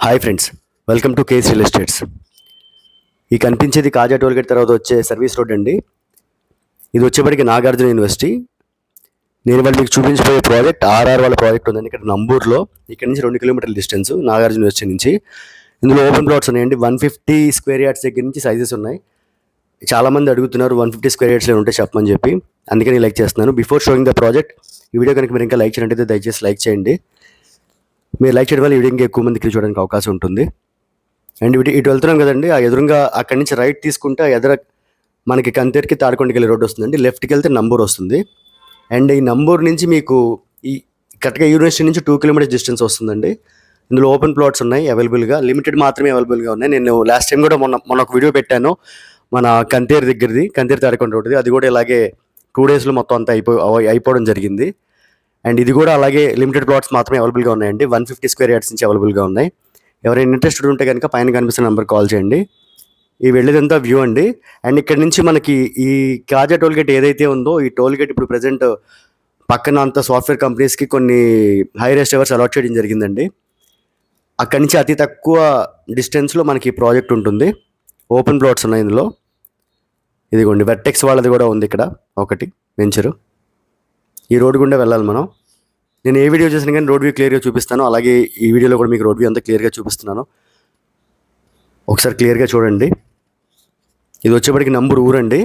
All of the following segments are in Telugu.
Hi friends, welcome to case real estates. ఈ కనిపించేది కాజా టోల్గేట్ తర్వాత వచ్చే సర్వీస్ రోడ్ అండి. ఇది వచ్చేప్పటికి నాగార్జున యూనివర్సిటీ. నేను వాళ్ళు మీకు చూపించబోయే ప్రాజెక్ట్ వాళ్ళ ప్రాజెక్ట్ ఉందండి ఇక్కడ నంబూర్లో. ఇక్కడ నుంచి 2 కిలోమీటర్ల డిస్టెన్స్ నాగార్జున యూనివర్సిటీ నుంచి. ఇందులో ఓపెన్ ప్లాట్స్ ఉన్నాయండి. 150 స్క్వేర్ యార్డ్స్ దగ్గర నుంచి సైజెస్ ఉన్నాయి. చాలామంది అడుగుతున్నారు 150 స్క్వేర్ యార్డ్స్లో ఉంటే చెప్పమని చెప్పి, అందుకే నేను లైక్ చేస్తున్నాను. బిఫోర్ షోయింగ్ ద ప్రాజెక్ట్, ఈ వీడియో కనుక మీరు ఇంకా లైక్ చేయనట్టయితే దయచేసి లైక్ చేయండి. మీరు లైక్ చేయడం వల్ల ఈ వీడియో ఇంకా ఎక్కువ మందికి చూడడానికి అవకాశం ఉంటుంది. అండ్ ఇటు వెళ్తున్నాం కదండి, ఆ ఎదురుగా అక్కడి నుంచి రైట్ తీసుకుంటే మనకి కంతేరుకి తాడికొండకి వెళ్ళే రోడ్డు వస్తుందండి. లెఫ్ట్కి వెళ్తే నంబూర్ వస్తుంది. అండ్ ఈ నంబూర్ నుంచి మీకు ఈ కరెక్ట్గా యూనివర్సిటీ నుంచి 2 కిలోమీటర్స్ డిస్టెన్స్ వస్తుందండి. ఇందులో ఓపెన్ ప్లాట్స్ ఉన్నాయి అవైలబుల్గా, లిమిటెడ్ మాత్రమే అవైలబుల్గా ఉన్నాయి. నేను లాస్ట్ టైం కూడా మొన్న ఒక వీడియో పెట్టాను మన కంతేరు దగ్గరది, కంతేరు తాడికొండ రోడ్డుది. అది కూడా ఇలాగే 2 డేస్లో మొత్తం అంతా అయిపోవడం జరిగింది. అండ్ ఇది కూడా అలాగే లిమిటెడ్ ప్లాట్స్ మాత్రమే అవైలబుల్గా ఉన్నాయండి. 150 స్క్వేర్ యార్డ్స్ నుంచి అవైలబుల్గా ఉన్నాయి. ఎవరైనా ఇంట్రెస్టెడ్ ఉంటే కనుక పైన కనిపిస్తున్న నెంబర్ కాల్ చేయండి. ఈ వెళ్ళేదంతా వ్యూ అండి. అండ్ ఇక్కడ నుంచి మనకి ఈ కాజా టోల్గేట్ ఏదైతే ఉందో, ఈ టోల్గేట్ ఇప్పుడు ప్రజెంట్ పక్కన అంతా సాఫ్ట్వేర్ కంపెనీస్కి కొన్ని హై రేస్ అవర్స్ అలాట్ చేయడం జరిగిందండి. అక్కడి నుంచి అతి తక్కువ డిస్టెన్స్లో మనకి ఈ ప్రాజెక్ట్ ఉంటుంది. ఓపెన్ ప్లాట్స్ ఉన్నాయి ఇందులో. ఇదిగోండి వెర్టెక్స్ వాళ్ళది కూడా ఉంది ఇక్కడ ఒకటి వెంచరు. ఈ రోడ్డు గుండా వెళ్ళాలి మనం. నేను ఏ వీడియో చేసినా కానీ రోడ్ వ్యూ క్లియర్గా చూపిస్తాను. అలాగే ఈ వీడియోలో కూడా మీకు రోడ్ వ్యూ అంతా క్లియర్గా చూపిస్తున్నాను. ఒకసారి క్లియర్గా చూడండి. ఇది వచ్చేప్పటికి నంబూరు ఊరండి.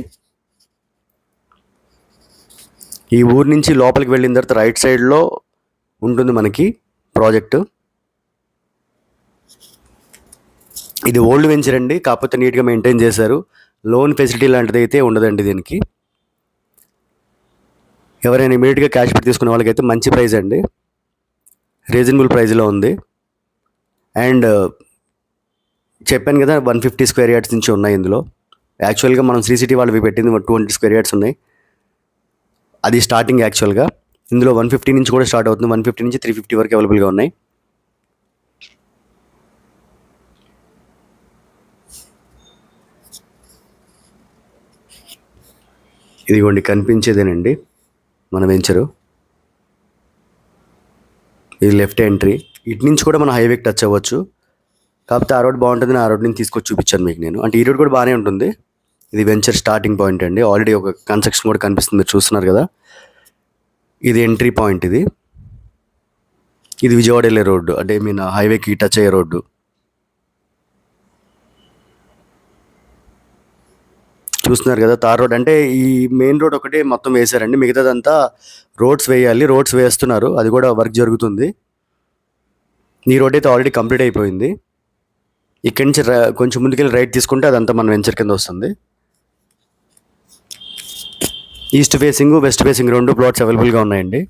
ఈ ఊరు నుంచి లోపలికి వెళ్ళిన తర్వాత రైట్ సైడ్లో ఉంటుంది మనకి ప్రాజెక్టు. ఇది ఓల్డ్ వెంచర్ అండి, కాకపోతే నీట్గా మెయింటైన్ చేశారు. లోన్ ఫెసిలిటీ లాంటిది అయితే ఉండదండి దీనికి. ఎవరైనా ఇమీడియట్గా క్యాష్ పెట్టి తీసుకునే వాళ్ళకైతే మంచి ప్రైస్ అండి, రీజనబుల్ ప్రైస్లో ఉంది. అండ్ చెప్పాను కదా 150 స్క్వేర్ యార్డ్స్ నుంచి ఉన్నాయి ఇందులో. యాక్చువల్గా మనం సిటీ వాళ్ళవి పెట్టింది 200 స్క్వేర్ యార్డ్స్ ఉన్నాయి. అది స్టార్టింగ్ యాక్చువల్గా. ఇందులో 150 నుంచి కూడా స్టార్ట్ అవుతుంది. 150 నుంచి 350 వరకు అవైలబుల్గా ఉన్నాయి. ఇదిగోండి కనిపించేదేనండి మన వెంచరు. ఇది లెఫ్ట్ ఎంట్రీ. ఇటు నుంచి కూడా మన హైవేకి టచ్ అవ్వచ్చు. కాకపోతే ఆ రోడ్ బాగుంటుంది, ఆ రోడ్ నుంచి తీసుకొచ్చి చూపించాను మీకు నేను. అంటే ఈ రోడ్ కూడా బాగానే ఉంటుంది. ఇది వెంచర్ స్టార్టింగ్ పాయింట్ అండి. ఆల్రెడీ ఒక కన్స్ట్రక్షన్ కూడా కనిపిస్తుంది, మీరు చూస్తున్నారు కదా. ఇది ఎంట్రీ పాయింట్. ఇది విజయవాడ వెళ్ళే రోడ్డు, అంటే మీన్ హైవేకి టచ్ అయ్యే రోడ్డు. చూస్తున్నారు కదా తార్ రోడ్. అంటే ఈ మెయిన్ రోడ్ ఒకటే మొత్తం వేశారండి, మిగతాదంతా రోడ్స్ వేయాలి. రోడ్స్ వేస్తున్నారు, అది కూడా వర్క్ జరుగుతుంది. ఈ రోడ్ అయితే ఆల్రెడీ కంప్లీట్ అయిపోయింది. ఇక్కడి నుంచి కొంచెం ముందుకెళ్ళి రైట్ తీసుకుంటే అదంతా మన వెంచర్ కింద వస్తుంది. East facing, west facing 2 plots అవైలబుల్గా ఉన్నాయండి.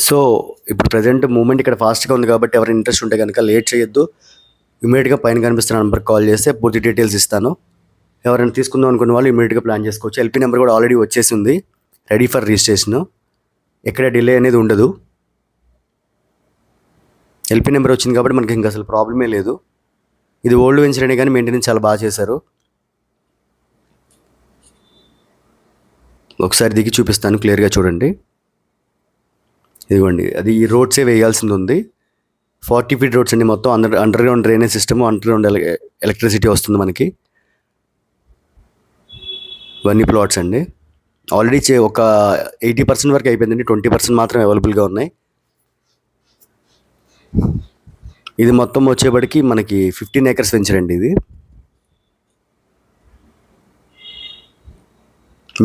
సో ఇప్పుడు ప్రజెంట్ మూమెంట్ ఇక్కడ ఫాస్ట్గా ఉంది కాబట్టి ఎవరైనా ఇంట్రెస్ట్ ఉంటే కనుక లేట్ చేయొద్దు. ఇమీడియట్గా పైన కనిపిస్తున్న నెంబర్కి కాల్ చేస్తే పూర్తి డీటెయిల్స్ ఇస్తాను. ఎవరైనా తీసుకుందాం అనుకున్న వాళ్ళు ఇమీడియట్గా ప్లాన్ చేసుకోవచ్చు. ఎల్పీ నెంబర్ కూడా ఆల్రెడీ వచ్చేసి ఉంది, రెడీ ఫర్ రిజిస్ట్రేషన్. ఎక్కడ డిలే అనేది ఉండదు. ఎల్పీ నెంబర్ వచ్చింది కాబట్టి మనకి ఇంకా అసలు ప్రాబ్లమే లేదు. ఇది ఓల్డ్ వెంచర్ అనే కానీ మెయింటెనెన్స్ చాలా బాగా చేశారు. ఒకసారి దిగి చూపిస్తాను, క్లియర్గా చూడండి. ఇదిగోండి, అది ఈ రోడ్సే వేయాల్సింది ఉంది. 40 ఫీట్ రోడ్స్ అండి మొత్తం. Under ground drainage system, under ground electricity వస్తుంది మనకి. ఇవన్నీ ప్లాట్స్ అండి. ఆల్రెడీ ఒక 80% వరకు అయిపోయిందండి, 20% మాత్రం అవైలబుల్గా ఉన్నాయి. ఇది మొత్తం వచ్చేప్పటికి మనకి 15 ఏకర్స్ వెంచర్ అండి ఇది.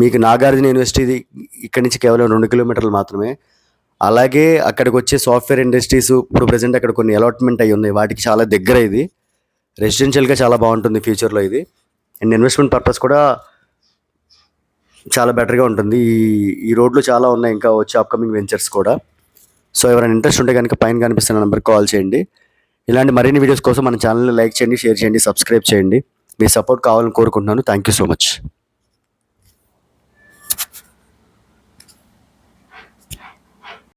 మీకు నాగార్జున యూనివర్సిటీ ఇక్కడి నుంచి కేవలం 2 కిలోమీటర్లు మాత్రమే. అలాగే అక్కడికి వచ్చే సాఫ్ట్వేర్ ఇండస్ట్రీస్ ఇప్పుడు ప్రజెంట్ అక్కడ కొన్ని అలాట్మెంట్ అయ్యి ఉన్నాయి, వాటికి చాలా దగ్గర. ఇది రెసిడెన్షియల్గా చాలా బాగుంటుంది ఫ్యూచర్లో ఇది. అండ్ ఇన్వెస్ట్మెంట్ పర్పస్ కూడా చాలా బెటర్గా ఉంటుంది. ఈ రోడ్లు చాలా ఉన్నాయి ఇంకా వచ్చే అప్కమింగ్ వెంచర్స్ కూడా. సో ఎవరైనా ఇంట్రెస్ట్ ఉంటే కనుక పైన కనిపిస్తున్న నెంబర్కి కాల్ చేయండి. ఇలాంటి మరిన్ని వీడియోస్ కోసం మన ఛానల్ని లైక్ చేయండి, షేర్ చేయండి, సబ్స్క్రైబ్ చేయండి. మీ సపోర్ట్ కావాలని కోరుకుంటున్నాను. Thank you so much.